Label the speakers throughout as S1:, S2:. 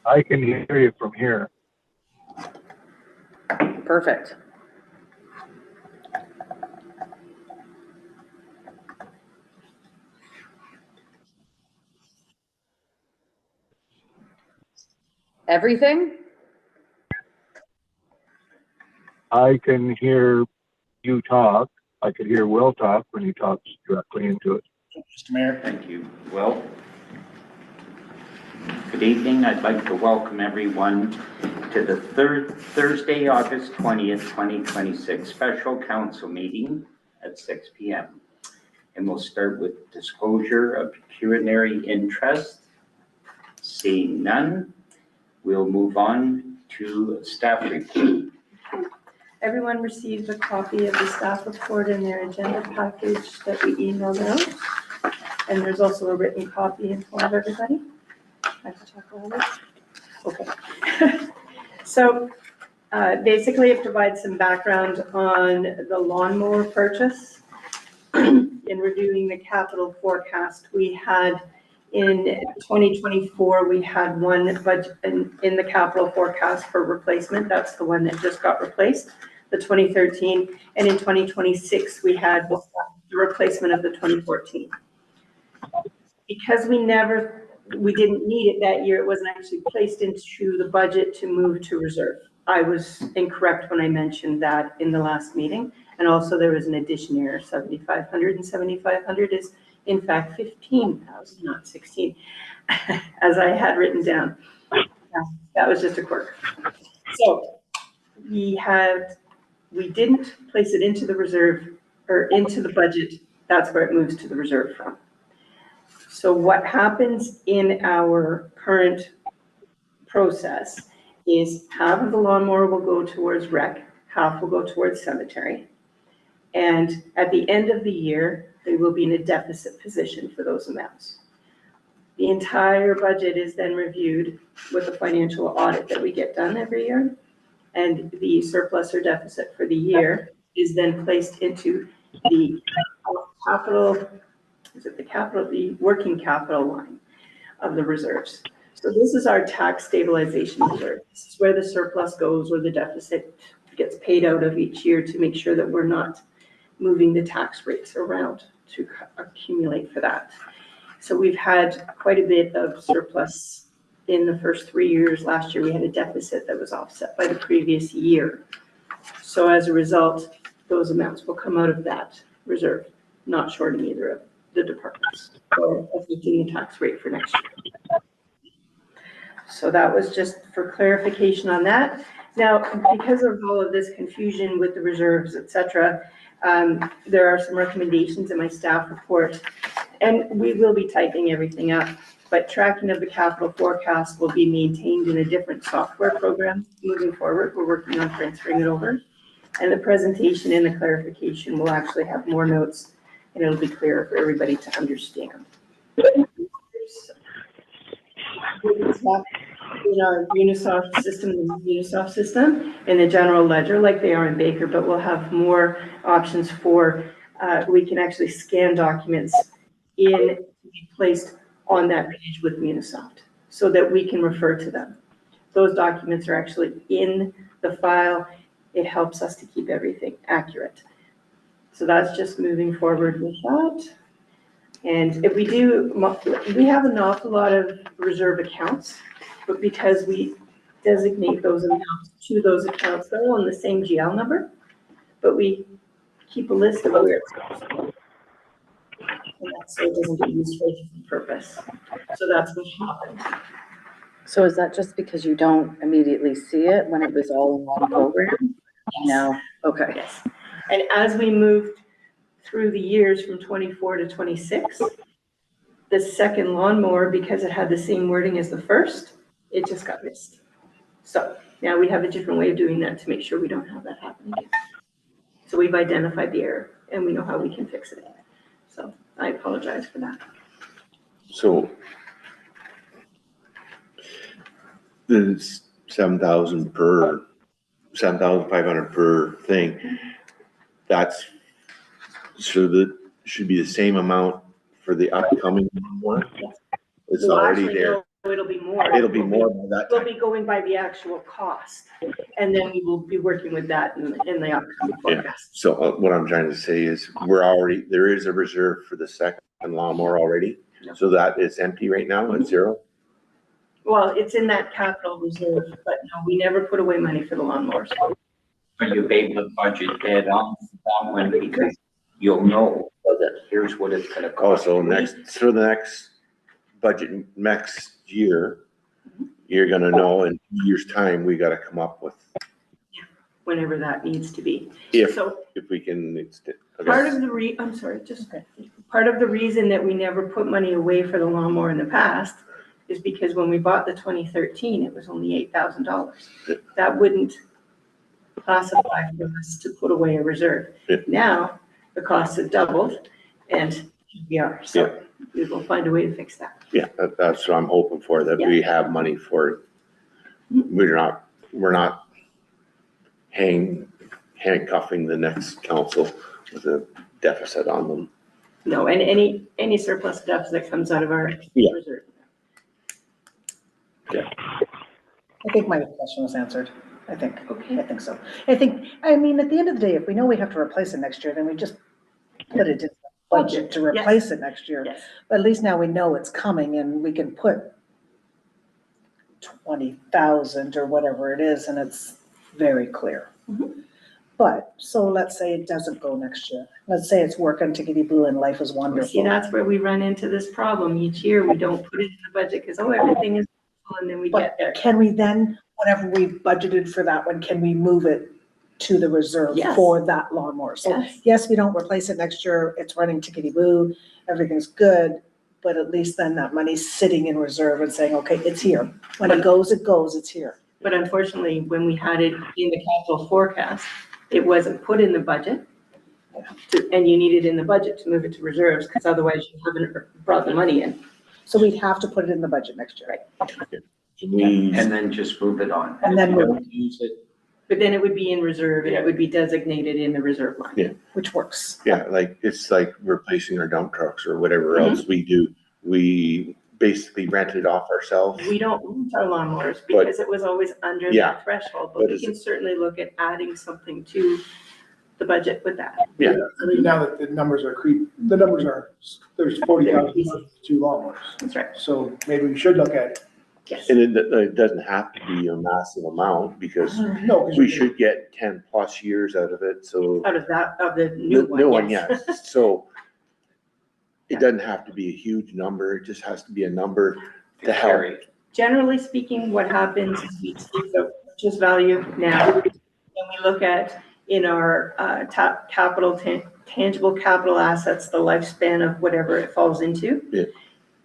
S1: I can hear you from here.
S2: Perfect. Everything?
S1: I can hear you talk. I could hear Will talk when he talks directly into it.
S3: Mr. Mayor.
S4: Thank you, Will. Good evening. I'd like to welcome everyone to the Thursday, August 20th, 2026 special council meeting at 6 p.m. And we'll start with disclosure of pecuniary interest. Seeing none, we'll move on to staff report.
S5: Everyone received a copy of the staff report in their agenda package that we emailed out. And there's also a written copy in front of everybody. I can talk about it. Okay. So basically it provides some background on the lawnmower purchase. In reviewing the capital forecast, we had in 2024, we had one budget in the capital forecast for replacement. That's the one that just got replaced, the 2013. And in 2026, we had the replacement of the 2014. Because we didn't need it that year, it wasn't actually placed into the budget to move to reserve. I was incorrect when I mentioned that in the last meeting. And also there was an addition error, 7,500 and 7,500 is in fact 15,000, not 16, as I had written down. That was just a quirk. So we didn't place it into the reserve or into the budget. That's where it moves to the reserve from. So what happens in our current process is half of the lawnmower will go towards rec, half will go towards cemetery. And at the end of the year, they will be in a deficit position for those amounts. The entire budget is then reviewed with a financial audit that we get done every year. And the surplus or deficit for the year is then placed into the the working capital line of the reserves. So this is our tax stabilization reserve. This is where the surplus goes, where the deficit gets paid out of each year to make sure that we're not moving the tax rates around to accumulate for that. So we've had quite a bit of surplus in the first 3 years. Last year we had a deficit that was offset by the previous year. So as a result, those amounts will come out of that reserve, not shorting either of the departments or affecting the tax rate for next year. So that was just for clarification on that. Now, because of all of this confusion with the reserves, et cetera, there are some recommendations in my staff report, and we will be typing everything up, but tracking of the capital forecast will be maintained in a different software program moving forward. We're working on transferring it over. And the presentation and the clarification will actually have more notes, and it'll be clearer for everybody to understand. In our Unisoft system, in the general ledger, like they are in Baker, but we'll have more options for, we can actually scan documents to be placed on that page with Unisoft so that we can refer to them. Those documents are actually in the file. It helps us to keep everything accurate. So that's just moving forward with that. And if we have an awful lot of reserve accounts, but because we designate those amounts to those accounts, they're all on the same GL number, but we keep a list of where it's going. And that's so it doesn't get used for a different purpose. So that's what happened.
S2: So is that just because you don't immediately see it when it was all in one program?
S5: Yes.
S2: No. Okay.
S5: Yes. And as we moved through the years from 24 to 26, the second lawnmower, because it had the same wording as the first, it just got missed. So now we have a different way of doing that to make sure we don't have that happen again. So we've identified the error and we know how we can fix it. So I apologize for that.
S6: So the 7,000 per 7,500 per thing, that's so that should be the same amount for the upcoming one. It's
S5: Well,
S6: already
S5: actually,
S6: there.
S5: no, it'll be more.
S6: It'll be more by that
S5: We'll
S6: time.
S5: be going by the actual cost, and then we will be working with that in the upcoming forecast.
S6: So what I'm trying to say is there is a reserve for the second lawnmower already.
S4: Yeah.
S6: So that is empty right now at zero.
S5: Well, it's in that capital reserve, but no, we never put away money for the lawnmowers.
S4: Are you able to budget that on that one, because you'll know that here's what it's gonna cost.
S6: Also, the next budget, next year, you're gonna know in 2 years' time, we gotta come up with,
S5: Whenever that needs to be.
S6: if
S5: So
S6: we can.
S5: part of the I'm sorry, part of the reason that we never put money away for the lawnmower in the past is because when we bought the 2013, it was only $8,000. That wouldn't classify for us to put away a reserve.
S6: Yeah.
S5: Now, the costs have doubled, and here we are, so we will find a way to fix that.
S6: Yeah, that's what I'm hoping for, that we have money for it. We're not handcuffing the next council with a deficit on them.
S5: No, and any surplus deficit comes out of our
S6: Yeah.
S5: reserve.
S3: I think my question was answered. I think
S5: Okay.
S3: so. I mean, at the end of the day, if we know we have to replace it next year, then we just put it in the budget to
S5: Yes.
S3: replace it next year.
S5: Yes.
S3: But at least now we know it's coming and we can put 20,000 or whatever it is, and it's very clear.
S5: Mhm.
S3: But, so let's say it doesn't go next year. Let's say it's working tickety boo and life is
S5: See,
S3: wonderful.
S5: that's where we run into this problem each year. We don't put it in the budget because, everything is, full, and then we
S3: But
S5: get there.
S3: can we then, whatever we budgeted for that one, can we move it to the reserve
S5: Yes.
S3: for that lawnmower? So
S5: Yes.
S3: yes, we don't replace it next year, it's running tickety boo, everything's good, but at least then that money's sitting in reserve and saying, okay, it's here. When it goes, it's here.
S5: But unfortunately, when we had it in the capital forecast, it wasn't put in the budget. And you need it in the budget to move it to reserves, because otherwise you haven't brought the money in.
S3: So we'd have to put it in the budget next year.
S4: And then just move it on.
S3: And then
S4: If you
S3: move
S4: don't use it,
S5: But then it would be in reserve, and it would be designated in the reserve line.
S6: Yeah.
S3: Which works.
S6: Yeah, it's like replacing our dump trucks or whatever
S5: Mhm.
S6: else we do. We basically rent it off ourselves.
S5: We don't rent our lawnmowers because it was always under
S6: Yeah.
S5: that threshold,
S6: But
S5: but we
S6: is
S5: can certainly look at adding something to the budget with that.
S6: Yeah.
S7: I mean, now that the numbers are there's 40,000 for 2 lawnmowers.
S5: That's right,
S7: So maybe we should look at,
S5: yes.
S6: And it doesn't have to be a massive amount because
S7: no, because
S6: we should get 10+ years out of it, so.
S5: Out of that, of the new one, yes.
S6: Yes. So it doesn't have to be a huge number, it just has to be a number to help.
S4: carry.
S5: Generally speaking, what happens is we take the purchase value now, and we look at in our tangible capital assets, the lifespan of whatever it falls into.
S6: Yeah.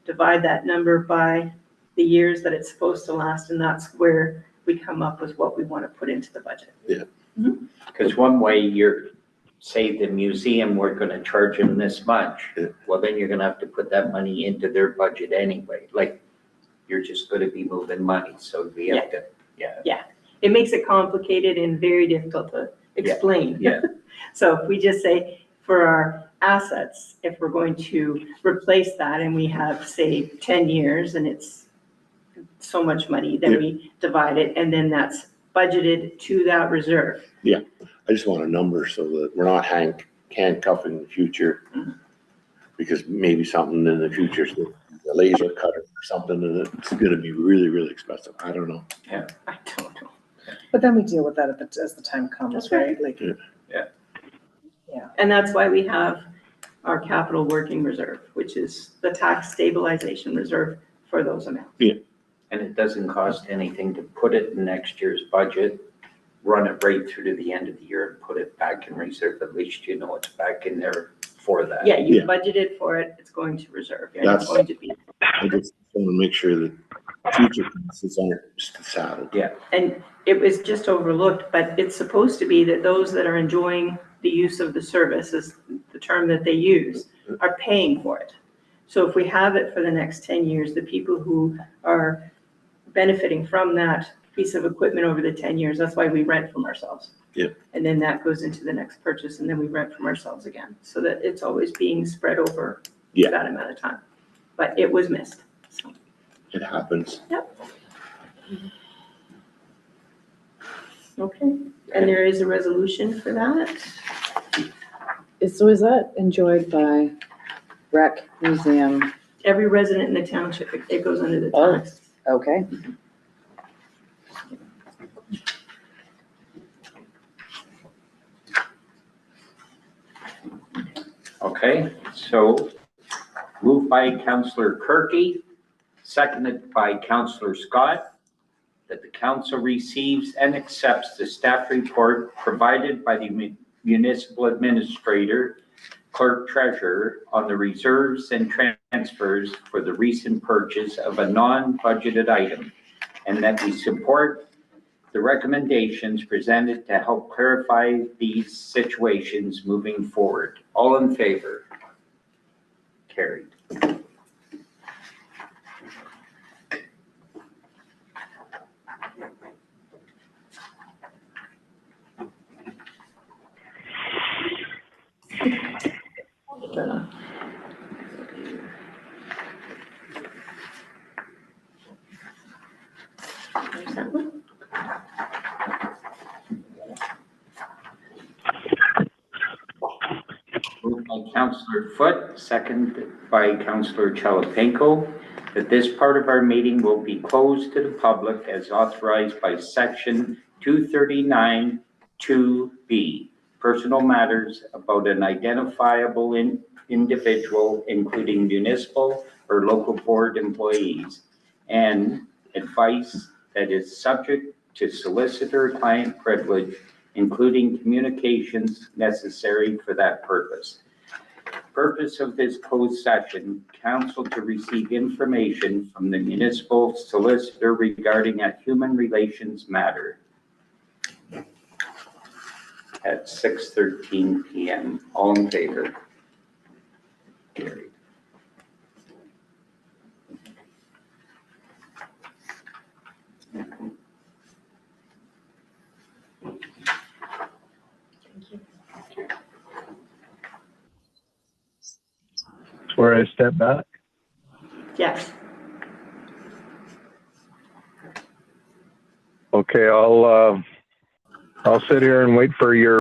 S5: Divide that number by the years that it's supposed to last, and that's where we come up with what we want to put into the budget.
S4: Because one way say the museum, we're gonna charge them this much.
S6: Yeah.
S4: Well, then you're gonna have to put that money into their budget anyway. Like, you're just gonna be moving money, so we have to,
S5: It makes it complicated and very difficult to explain.
S4: yeah.
S5: So if we just say for our assets, if we're going to replace that and we have, say, 10 years and it's so much money, then we divide it and then that's budgeted to that reserve.
S6: I just want a number so that we're not handcuffing the future. Because maybe something in the future, a laser cutter or something, and it's gonna be really, really expensive. I don't know.
S5: I don't know.
S3: But then we deal with that as the time comes,
S5: That's right.
S3: right? Like,
S5: And that's why we have our capital working reserve, which is the tax stabilization reserve for those amounts.
S4: And it doesn't cost anything to put it in next year's budget, run it right through to the end of the year and put it back in reserve. At least you know it's back in there for that.
S5: Yeah, you
S6: Yeah.
S5: budgeted for it, it's going to reserve, and it's
S6: That's-
S5: going to be.
S6: I just want to make sure that future prices aren't just saddled.
S5: And it was just overlooked, but it's supposed to be that those that are enjoying the use of the service, is the term that they use, are paying for it. So if we have it for the next 10 years, the people who are benefiting from that piece of equipment over the 10 years, that's why we rent from ourselves.
S6: Yeah.
S5: And then that goes into the next purchase, and then we rent from ourselves again, so that it's always being spread over
S6: Yeah.
S5: that amount of time. But it was missed, so.
S6: it happens.
S5: Okay, and there is a resolution for that?
S2: So is that enjoyed by rec, museum?
S5: Every resident in the township, it goes under the
S2: Oh.
S5: tax.
S2: Okay.
S4: Okay, so moved by Councillor Kirky, seconded by Councillor Scott, that the council receives and accepts the staff report provided by the municipal administrator, clerk treasurer on the reserves and transfers for the recent purchase of a non-budgeted item, and that we support the recommendations presented to help clarify these situations moving forward. All in favor? Carried.
S5: There's that one.
S4: Moved by Councillor Foote, seconded by Councillor Chalapenko, that this part of our meeting will be closed to the public as authorized by section 239 2B, personal matters about an identifiable individual, including municipal or local board employees, and advice that is subject to solicitor-client privilege, including communications necessary for that purpose. Purpose of this closed session, council to receive information from the municipal solicitor regarding a human relations matter at 6:13 p.m. All in favor? Carried.
S1: Where I step back.
S5: Yes.
S1: Okay, I'll sit here and wait for your